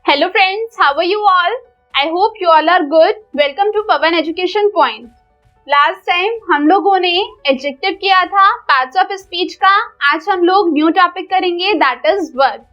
Hello friends, how are you all? I hope you all are good. Welcome to Pawan Education Point. Last time हम लोगों ने adjective किया था parts of speech का. आज हम लोग न्यू टॉपिक करेंगे दैट इज वर्ब.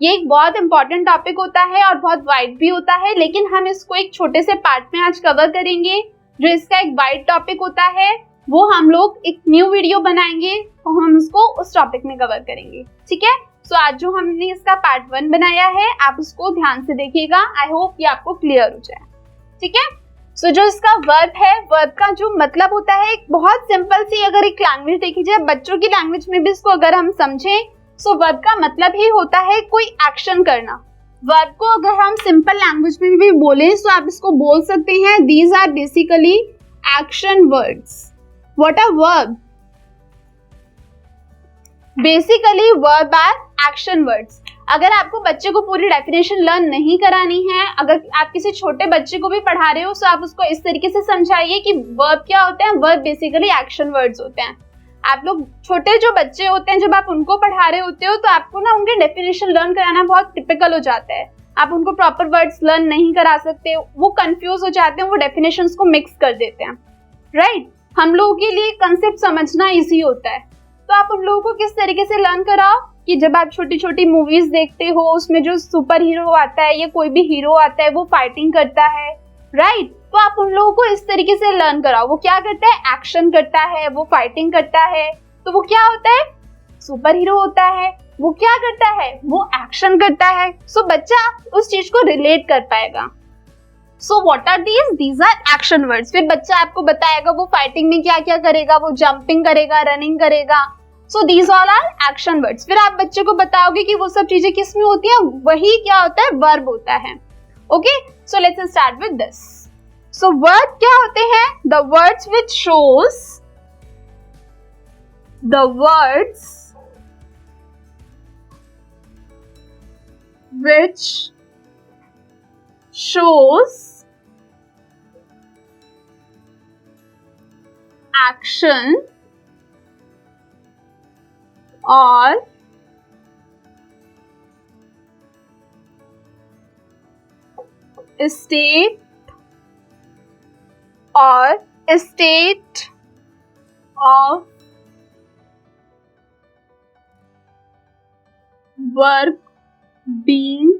ये एक बहुत इंपॉर्टेंट टॉपिक होता है और बहुत वाइड भी होता है, लेकिन हम इसको एक छोटे से पार्ट में आज कवर करेंगे. जो इसका एक वाइड टॉपिक होता है वो हम लोग एक न्यू वीडियो बनाएंगे और हम उसको उस टॉपिक में कवर करेंगे. ठीक है, सो आज जो हमने इसका पार्ट 1 बनाया है आप उसको ध्यान से देखिएगा. आई होप ये आपको क्लियर हो जाए. ठीक है, सो जो इसका वर्ब है, वर्ब का जो मतलब होता है एक बहुत सिंपल सी, अगर एक लैंग्वेज देखी जाए बच्चों की लैंग्वेज में भी इसको अगर हम समझें, सो वर्ब का मतलब ही होता है कोई एक्शन करना. वर्ब को अगर हम सिंपल लैंग्वेज में भी बोले तो आप इसको बोल सकते हैं these are basically action words. What are verb? Basically verb are action words. अगर आपको बच्चे को पूरी डेफिनेशन लर्न नहीं करानी है, अगर आप किसी छोटे बच्चे को भी पढ़ा रहे हो तो आप उसको इस तरीके से समझाइए कि वर्ब क्या होते हैं. वर्ब बेसिकली एक्शन वर्ड्स होते हैं. आप लोग छोटे जो बच्चे होते हैं जब आप उनको पढ़ा रहे होते हो तो आपको ना उनके डेफिनेशन लर्न कराना बहुत टिपिकल हो जाता है. आप उनको प्रॉपर वर्ड्स लर्न नहीं करा सकते, वो कंफ्यूज हो जाते हैं, वो डेफिनेशंस को मिक्स कर देते हैं. राइट, हम लोगों के लिए कंसेप्ट समझना इजी होता है. तो आप उन लोगों को किस तरीके से लर्न कराओ कि जब आप छोटी छोटी मूवीज देखते हो उसमें जो सुपर हीरो आता है या कोई भी हीरो आता है वो फाइटिंग करता है. राइट, तो आप उन लोगों को इस तरीके से लर्न कराओ. वो क्या करता है? एक्शन करता है, वो फाइटिंग करता है. तो वो क्या होता है? सुपर हीरो होता है. वो क्या करता है? वो एक्शन करता है. सो बच्चा उस चीज को रिलेट कर पाएगा. So what are these? These are action words. फिर बच्चा आपको बताएगा वो फाइटिंग में क्या क्या करेगा, वो जंपिंग करेगा, रनिंग करेगा. So these all are action words. फिर आप बच्चे को बताओगे कि वो सब चीजें किस में होती है, वही क्या होता है? वर्ब होता है. Okay, so let's start with this. So verb क्या होते हैं? The words which shows, the words which shows action or state of work being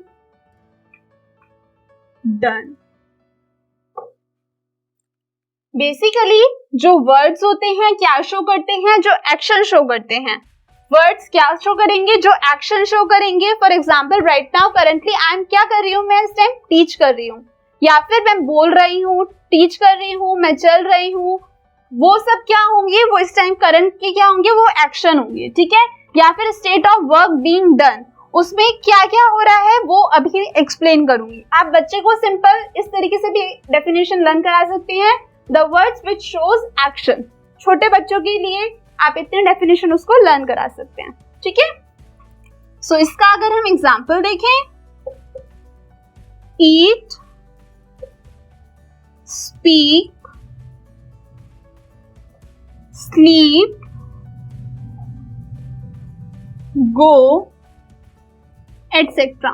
done. Basically जो वर्ड्स होते हैं क्या शो करते हैं? जो एक्शन शो करते हैं. वर्ड्स क्या शो करेंगे? जो एक्शन शो करेंगे. For example right now currently I am क्या कर रही हूँ? मैं इस टाइम टीच कर रही हूँ, या फिर मैं बोल रही हूँ, टीच कर रही हूँ, मैं चल रही हूँ. वो सब क्या होंगे? वो इस टाइम करंट के क्या होंगे? वो एक्शन होंगे. ठीक है, या फिर state of work being done, उसमें क्या क्या हो रहा है वो अभी एक्सप्लेन करूंगी. आप बच्चे को सिंपल इस तरीके से भी डेफिनेशन लर्न करा सकते हैं. The words which shows action. छोटे बच्चों के लिए आप इतने डेफिनेशन उसको लर्न करा सकते हैं. ठीक है, सो इसका अगर हम एग्जांपल देखें, ईट, स्पीक, स्लीप, गो, एटसेट्रा.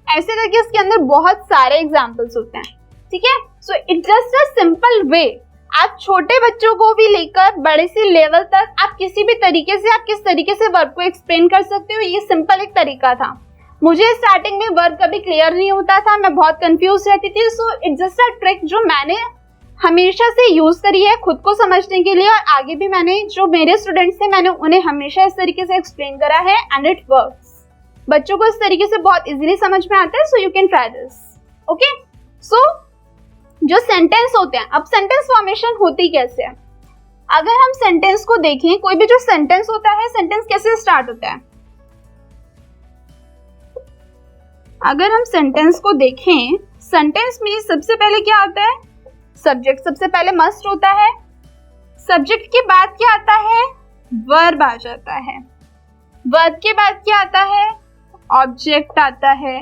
ऐसे करके इसके अंदर बहुत सारे एग्जाम्पल्स होते हैं. ठीक है, so it just a simple way. आप छोटे बच्चों को भी लेकर बड़े से लेवल तक आप किसी भी तरीके से, आप किस तरीके से वर्ब को एक्सप्लेन कर सकते हो, ये सिंपल एक तरीका था. मुझे स्टार्टिंग में वर्ब कभी क्लियर नहीं होता था, मैं बहुत कंफ्यूज रहती थी. So it just a trick जो मैंने हमेशा से यूज करी है खुद को समझने के लिए, और आगे भी मैंने जो मेरे स्टूडेंट्स थे मैंने उन्हें हमेशा इस तरीके से एक्सप्लेन करा है एंड इट वर्क्स. बच्चों को इस तरीके से बहुत इजीली समझ में आता है. So you can try this. Okay, so जो सेंटेंस होते हैं, अब सेंटेंस फॉर्मेशन होती कैसे है? अगर हम सेंटेंस को देखें, कोई भी जो सेंटेंस होता है, सेंटेंस कैसे स्टार्ट होता है? अगर हम सेंटेंस को देखें, सेंटेंस में सबसे पहले क्या होता है? सब्जेक्ट सबसे पहले मस्ट होता है. सब्जेक्ट के बाद क्या आता है? वर्ब आ जाता है. वर्ब के बाद क्या आता है? ऑब्जेक्ट आता है.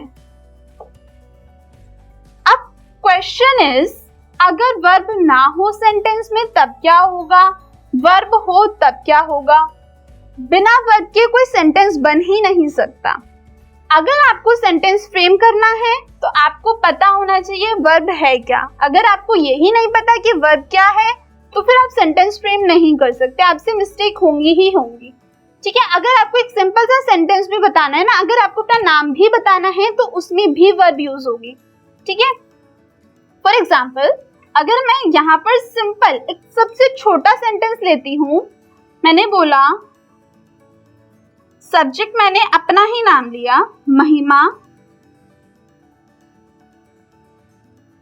अब क्वेश्चन इज, अगर वर्ब ना हो सेंटेंस में तब क्या होगा? वर्ब हो तब क्या होगा? बिना वर्ब के कोई सेंटेंस बन ही नहीं सकता. अगर आपको सेंटेंस फ्रेम करना है तो आपको पता होना चाहिए वर्ब है क्या। अगर आपको यही नहीं पता कि वर्ब क्या है तो फिर आप सेंटेंस फ्रेम नहीं कर सकते, आपसे मिस्टेक होंगी ही होंगी। ठीक है, अगर आपको एक सिंपल सा सेंटेंस भी बताना है ना, अगर आपको अपना नाम भी बताना है तो उसमें भी वर्ब यूज होगी। ठीक है, फॉर एग्जाम्पल अगर मैं यहाँ पर सिंपल एक सबसे छोटा सेंटेंस लेती हूँ, मैंने बोला सब्जेक्ट, मैंने अपना ही नाम लिया महिमा,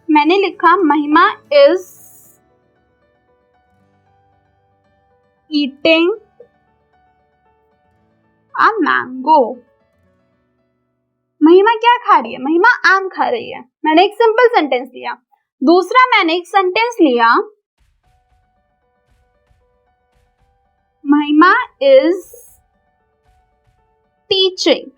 मैंने लिखा महिमा इज ईटिंग अ मैंगो। महिमा क्या खा रही है? महिमा आम खा रही है। मैंने एक सिंपल सेंटेंस लिया। दूसरा मैंने एक सेंटेंस लिया महिमा इज टीचिंग।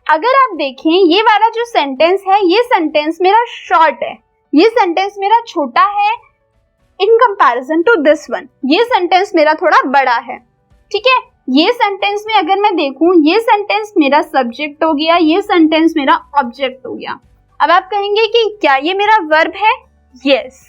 अगर आप देखें ये वाला जो सेंटेंस है, ये सेंटेंस मेरा शॉर्ट है, ये सेंटेंस मेरा छोटा है in comparison to this one. ये सेंटेंस मेरा थोड़ा बड़ा है। ठीक है, ये सेंटेंस में अगर मैं देखूं, ये सेंटेंस मेरा सब्जेक्ट हो गया, ये सेंटेंस मेरा ऑब्जेक्ट हो गया। अब आप कहेंगे कि क्या ये मेरा वर्ब है? Yes,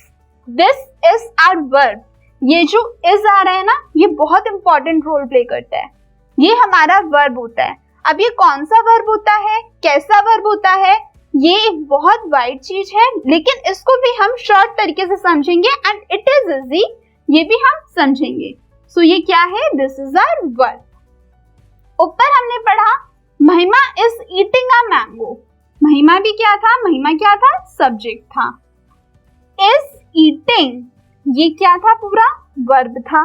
this is our verb. ये जो इज आ रहा है ना, ये बहुत इंपॉर्टेंट रोल प्ले करता है, ये हमारा वर्ब होता है। अब ये कौन सा वर्ब होता है, कैसा वर्ब होता है, ये एक बहुत वाइड चीज है, लेकिन इसको भी हम शॉर्ट तरीके से समझेंगे एंड इट इज इजी, ये भी हम समझेंगे। सो ये क्या है? This is our verb. ऊपर हमने पढ़ा महिमा इज ईटिंग अ मैंगो। महिमा भी क्या था? महिमा क्या था? सब्जेक्ट था। इज ईटिंग ये क्या था? पूरा वर्ब था।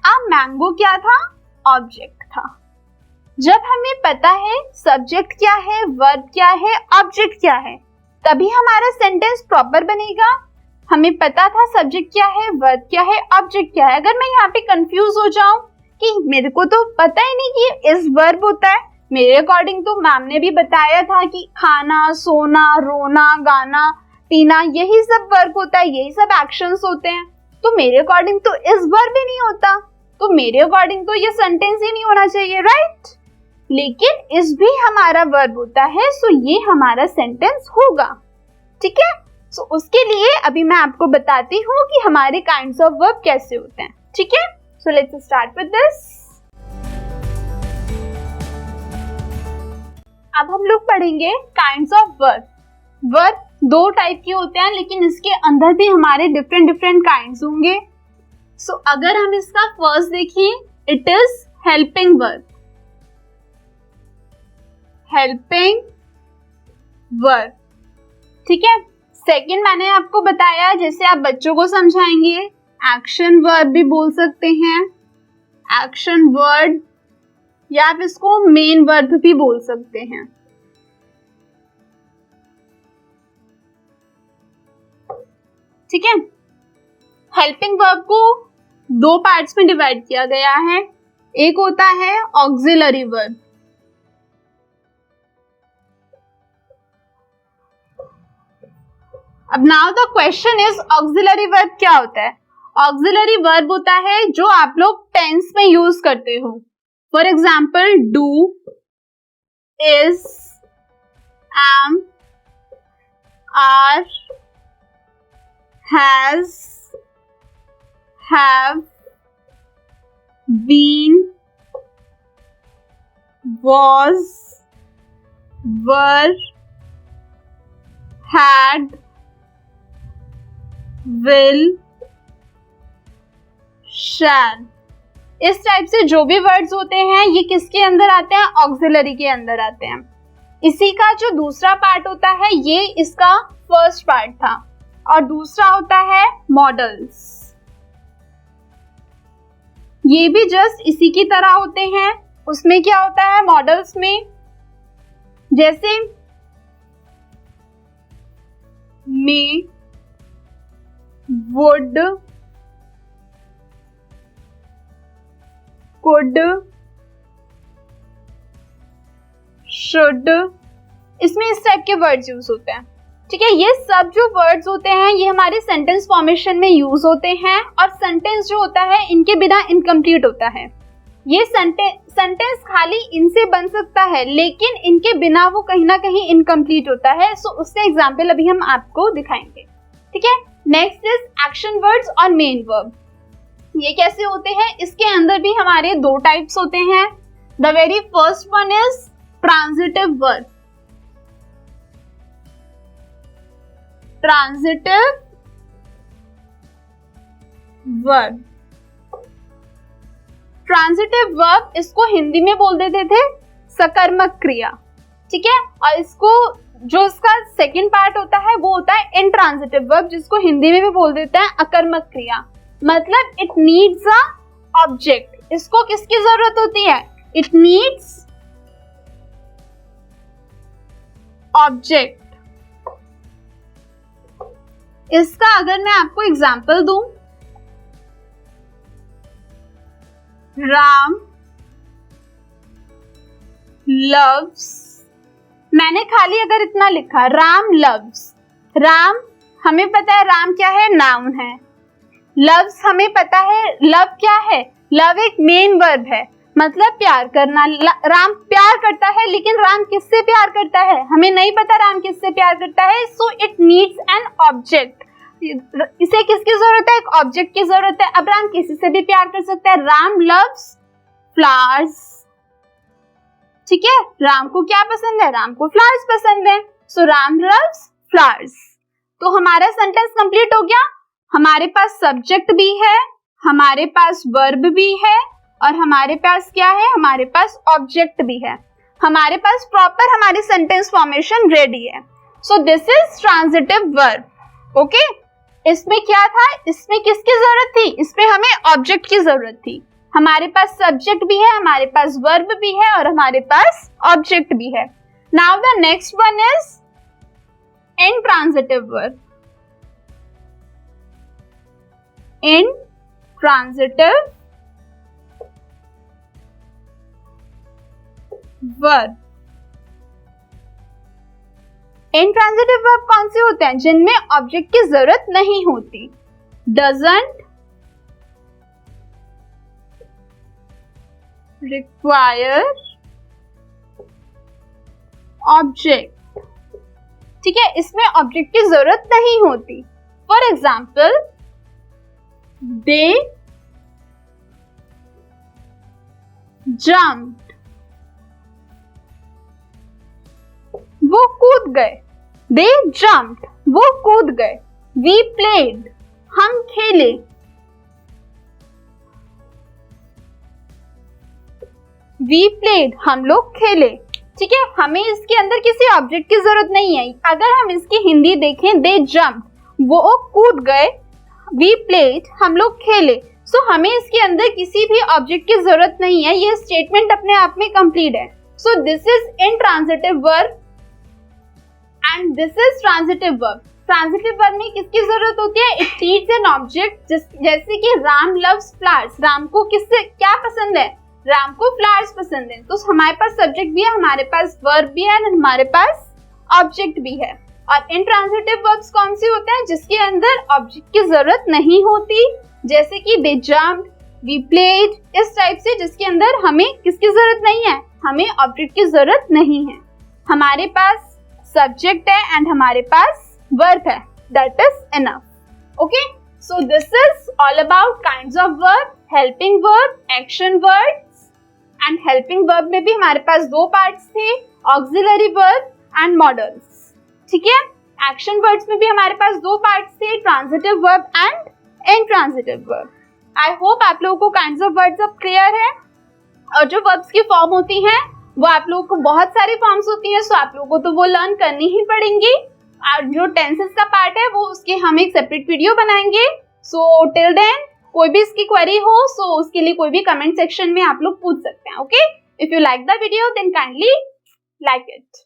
अ मैंगो क्या था? ऑब्जेक्ट था। जब हमें पता है सब्जेक्ट क्या है, वर्ब क्या है, ऑब्जेक्ट क्या है, तभी हमारा सेंटेंस प्रॉपर बनेगा। हमें पता था सब्जेक्ट क्या है, वर्ब क्या है, ऑब्जेक्ट क्या है। अगर मैं यहाँ पे कंफ्यूज हो जाऊं कि मेरे को तो पता ही नहीं कि इस वर्ब होता है, मेरे अकॉर्डिंग तो मैम ने भी बताया था कि खाना, सोना, रोना, गाना, पीना यही सब वर्ब होता है, यही सब एक्शंस होते हैं, तो मेरे अकॉर्डिंग तो इस वर्ब ही नहीं होता, तो मेरे अकॉर्डिंग तो ये सेंटेंस ही नहीं होना चाहिए, राइट? लेकिन इस भी हमारा वर्ब होता है, सो ये हमारा सेंटेंस होगा। ठीक है, सो उसके लिए अभी मैं आपको बताती हूँ कि हमारे काइंड्स ऑफ वर्ब कैसे होते हैं। ठीक है, so let's start with this. अब हम लोग पढ़ेंगे काइंड्स ऑफ वर्ब। वर्ब दो टाइप के होते हैं, लेकिन इसके अंदर भी हमारे डिफरेंट काइंड्स होंगे। सो अगर हम इसका फर्स्ट देखिए, it is helping verb. Helping verb, ठीक है। सेकंड मैंने आपको बताया, जैसे आप बच्चों को समझाएंगे, एक्शन वर्ब भी बोल सकते हैं, एक्शन वर्ड, या आप इसको मेन वर्ब भी बोल सकते हैं। ठीक है, हेल्पिंग वर्ब को दो पार्ट्स में डिवाइड किया गया है। एक होता है ऑक्सिलरी वर्ब। अब now the question is, auxiliary verb क्या होता है? ऑक्सिलरी वर्ब होता है जो आप लोग टेंस में यूज करते हो। For example, do, is, am, are, has, have, been, was, were, had, will, shall। इस टाइप से जो भी वर्ड्स होते हैं ये किसके अंदर आते हैं? ऑक्सिलरी के अंदर आते हैं। इसी का जो दूसरा पार्ट होता है ये इसका फर्स्ट पार्ट था, और दूसरा होता है मॉडल्स। ये भी जस्ट इसी की तरह होते हैं। उसमें क्या होता है मॉडल्स में? जैसे मे, वुड, कुड, शुड, इसमें इस टाइप के वर्ड्स यूज होते हैं। ठीक है, ये सब जो वर्ड्स होते हैं ये हमारे सेंटेंस फॉर्मेशन में यूज होते हैं, और सेंटेंस जो होता है इनके बिना इनकम्प्लीट होता है। ये सेंटेंस खाली इनसे बन सकता है, लेकिन इनके बिना वो कहीं ना कहीं इनकम्प्लीट होता है। सो उससे एग्जाम्पल अभी हम आपको दिखाएंगे, ठीक है। नेक्स्ट इज एक्शन वर्ड्स और मेन वर्ब। ये कैसे होते हैं? इसके अंदर भी हमारे दो टाइप्स होते हैं। The very first one is transitive verb. Transitive verb, transitive verb इसको हिंदी में बोल देते थे सकर्मक क्रिया, ठीक है। और इसको जो इसका सेकंड पार्ट होता है वो होता है इंट्रांजिटिव वर्ब, जिसको हिंदी में भी बोल देते हैं अकर्मक क्रिया। मतलब इट नीड्स अ ऑब्जेक्ट। इसको किसकी जरूरत होती है? It needs object. इसका अगर मैं आपको एग्जांपल दूं, राम लव्स, मैंने खाली अगर इतना लिखा राम लव्स, राम हमें पता है राम क्या है? नाउन है। लव्स हमें पता है लव क्या है? लव एक मेन वर्ब है, मतलब प्यार करना। राम प्यार करता है, लेकिन राम किससे प्यार करता है? हमें नहीं पता राम किससे प्यार करता है। So it needs an object. इसे किसकी जरूरत है? एक ऑब्जेक्ट की जरूरत है। अब राम किसी से भी प्यार कर सकता है। राम लव्स फ्लावर्स, ठीक है। राम को क्या पसंद है? राम को फ्लावर्स पसंद है। सो राम लव्स फ्लावर्स। तो हमारा सेंटेंस कंप्लीट हो गया। हमारे पास सब्जेक्ट भी है, हमारे पास वर्ब भी है, और हमारे पास क्या है? हमारे पास ऑब्जेक्ट भी है। हमारे पास प्रॉपर हमारी सेंटेंस फॉर्मेशन रेडी है। So this is transitive verb. Okay, इसमें क्या था? इसमें किसकी जरूरत थी? इसमें हमें ऑब्जेक्ट की जरूरत थी। हमारे पास सब्जेक्ट भी है, हमारे पास वर्ब भी है, और हमारे पास ऑब्जेक्ट भी है। Now the next one is intransitive verb. Intransitive verb. Intransitive verb कौन से होते हैं? जिनमें ऑब्जेक्ट की जरूरत नहीं होती। डजंट रिक्वायर ऑब्जेक्ट, ठीक है। इसमें ऑब्जेक्ट की जरूरत नहीं होती। फॉर एग्जाम्पल, दे जम्प्ड, वो कूद गए। दे जम्प्ड, वो कूद गए। वी प्लेड, हम खेले। वी प्लेड, हम लोग खेले, ठीक है। हमें इसके अंदर किसी ऑब्जेक्ट की जरूरत नहीं है। अगर हम इसकी हिंदी देखें, दे जम्प्ड, वो कूद गए। वी प्लेड, हम लोग खेले। सो हमें इसके अंदर किसी भी ऑब्जेक्ट की जरूरत नहीं है। ये स्टेटमेंट अपने आप में कंप्लीट है। So this is intransitive verb and this is transitive verb. Transitive verb में किसकी जरूरत होती है? It needs an object. जैसे कि राम लव्स फ्लावर्स, राम को किससे क्या पसंद है? राम को फ्लावर्स पसंद है। तो हमारे पास सब्जेक्ट भी है, हमारे पास वर्ब भी है, और हमारे पास ऑब्जेक्ट भी है। और इंट्रांजिटिव वर्ब्स कौन सी होते हैं? जिसके अंदर ऑब्जेक्ट की जरूरत नहीं होती, जैसे कि दे जम्प्ड, वी प्लेड, इस टाइप से, जिसके अंदर हमें किसकी जरूरत नहीं है? हमें ऑब्जेक्ट की जरूरत नहीं है। हमारे पास सब्जेक्ट है एंड हमारे पास वर्ब है, that is enough. Okay, so this is all about kinds of verb, helping verb, action words. And helping verb में भी हमारे पास दो पार्ट्स थे, ऑक्सिलरी वर्ब एंड मॉडल्स, ठीक है। एक्शन वर्ड्स में भी हमारे पास दो पार्ट्स थे, transitive verb and intransitive verb. I hope आप लोगों को काइंड्स ऑफ वर्ड्स अब क्लियर है। और जो वर्ब्स की फॉर्म होती हैं वो आप लोगों को बहुत सारी फॉर्म्स होती हैं, सो आप लोगों को तो वो लर्न करनी ही पड़ेंगी। और जो टेंसेस का पार्ट है वो उसके हम एक सेपरेट वीडियो बनाएंगे। सो टिल देन कोई भी इसकी क्वेरी हो सो उसके लिए कोई भी कमेंट सेक्शन में आप लोग पूछ सकते हैं। Okay, if you like the video then kindly like it.